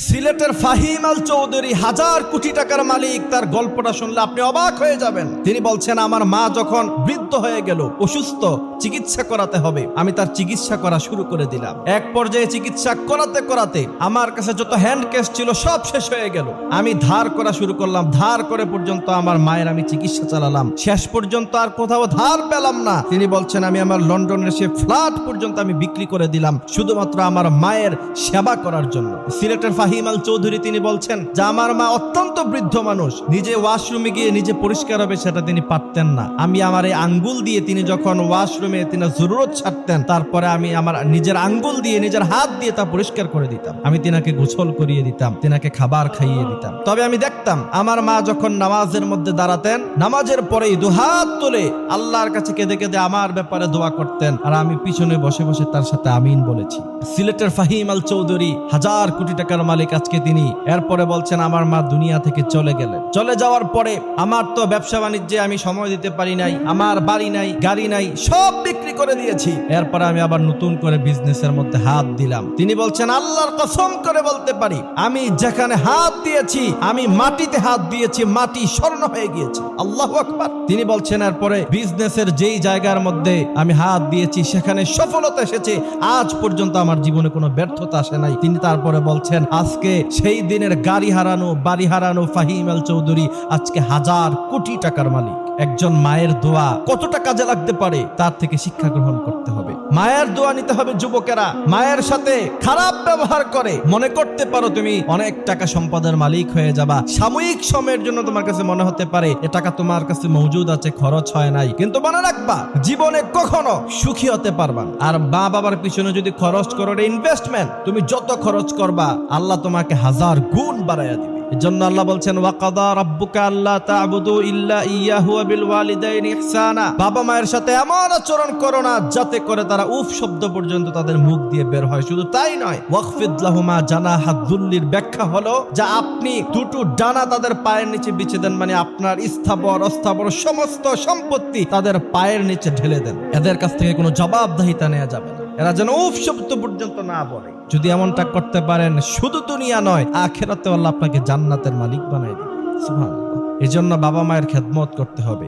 সিলেটের ফাহিম আল চৌধুরী 1000 কোটি টাকার মালিক। তার গল্পটা শুনলে আপনি অবাক হয়ে যাবেন। তিনি বলছেন, আমার মা যখন বৃদ্ধ হয়ে গেল, অসুস্থ, চিকিৎসা করাতে হবে, আমি তার চিকিৎসা করা শুরু করে দিলাম। এক পর্যায়ে চিকিৎসা করাতে করাতে আমার কাছে যত হ্যান্ড ক্যাশ ছিল সব শেষ হয়ে গেল। আমি ধার করা শুরু করলাম, ধার করে পর্যন্ত আমার মায়ের আমি চিকিৎসা চালালাম। শেষ পর্যন্ত আর কোথাও ধার পেলাম না। তিনি বলছেন, আমি আমার লন্ডনের সে ফ্ল্যাট পর্যন্ত আমি বিক্রি করে দিলাম শুধুমাত্র আমার মায়ের সেবা করার জন্য। সিলেটের ফাহিম আল চৌধুরী তিনি বলছেন যে আমার মা অত্যন্ত বৃদ্ধ মানুষ, নিজে ওয়াশরুমে গিয়ে নিজে পরিষ্কার হবে সেটা তিনি পারতেন না। আমি আমার এই আঙ্গুল দিয়ে তিনি যখন ওয়াশরুমে তিনি জরুরত ছাড়তেন, তারপরে আমি আমার নিজের আঙ্গুল দিয়ে নিজের হাত দিয়ে তা পরিষ্কার করে দিতাম। আমি তিনাকে গোসল করিয়ে দিতাম, তিনাকে খাবার খাইয়ে দিতাম। তবে আমি দেখতাম আমার মা যখন নামাজের মধ্যে দাঁড়াতেন, নামাজের পরেই দুহাত তুলে আল্লাহর কাছে কেঁদে কেঁদে আমার ব্যাপারে দোয়া করতেন, আর আমি পিছনে বসে বসে তার সাথে আমিন বলেছি। সিলেটের ফাহিম আল চৌধুরী 1000 কোটি টাকার মালিক আজকে তিনি। এরপরে বলছেন, আমার মা দুনিয়া থেকে চলে গেলেন। চলে যাওয়ার পরে আমার তো ব্যবসা বাণিজ্যে আমি সময় দিতে পারি নাই, আমার বাড়ি নাই, গাড়ি নাই, সব বিক্রি করে দিয়েছি। এরপরে আমি আবার নতুন করে বিজনেসের মধ্যে হাত দিলাম। তিনি বলছেন, আল্লাহর কসম করে বলতে পারি, আমি যেখানে হাত দিয়েছি, আমি মাটিতে হাত দিয়েছি, মাটি স্বর্ণ হয়ে গিয়েছে। আল্লাহু আকবার। তিনি বলছেন, এরপরে বিজনেসের যেই জায়গার মধ্যে আমি হাত দিয়েছি সেখানে সফলতা এসেছে। আজ পর্যন্ত আমার জীবনে কোনো ব্যর্থতা আসে নাই। তিনি তারপরে বলছেন, আজকে সেই দিনের গাড়ি হারানো, বাড়ি হারানো ফাহিম আল চৌধুরী আজকে 1000 কোটি টাকার মালিক। একজন মায়ের দোয়া কতটা কাজে লাগতে পারে তার থেকে শিক্ষা গ্রহণ করতে হবে। মায়ের দোয়া নিতে হবে। যুবকেরা মায়ের সাথে খারাপ ব্যবহার করে মনে করতে পারো তুমি অনেক টাকা সম্পদের মালিক হয়ে যাবা। সাময়িক সময়ের জন্য তোমার কাছে মনে হতে পারে এ টাকা তোমার কাছে মজুদ আছে, খরচ হয় নাই, কিন্তু মনে রাখবা জীবনে কখনো সুখী হতে পারবা। আর মা বাবার পিছনে যদি খরচ করো, ইনভেস্টমেন্ট, তুমি যত খরচ করবা আল্লাহ তোমাকে 1000 গুণ বাড়াইয়া দিবে। এজন্য আল্লাহ বলছেন, ওয়াকাদা রাব্বুকা আল্লা তা'বুদু ইল্লা ইয়্যাহু ওয়া বিল ওয়ালিদাইনি ইহসানা। বাবা মায়ের সাথে এমন আচরণ করো না যাতে করে তারা উফ শব্দ পর্যন্ত তাদের মুখ দিয়ে বের হয়। শুধু তাই নয়, ওয়াখফিদ লাহুমা জানাহা যুল্লির ব্যাখ্যা হলো যে আপনি দুটো ডানা তাদের পায়ের নিচে বিছিয়ে দেন, মানে আপনার স্থাবর অস্থাবর সমস্ত সম্পত্তি তাদের পায়ের নিচে ঢেলে দেন। এদের কাছ থেকে কোনো জবাবদিহিতা নেওয়া যাবে না, এরা যেন উফ শব্দ পর্যন্ত না বলে। যদি এমনটা করতে পারেন, শুধু দুনিয়া নয় আখিরাতে আল্লাহ আপনাকে জান্নাতের মালিক বানাই দিবে। সুবহানাল্লাহ। এজন্য বাবা মায়ের খেদমত করতে হবে।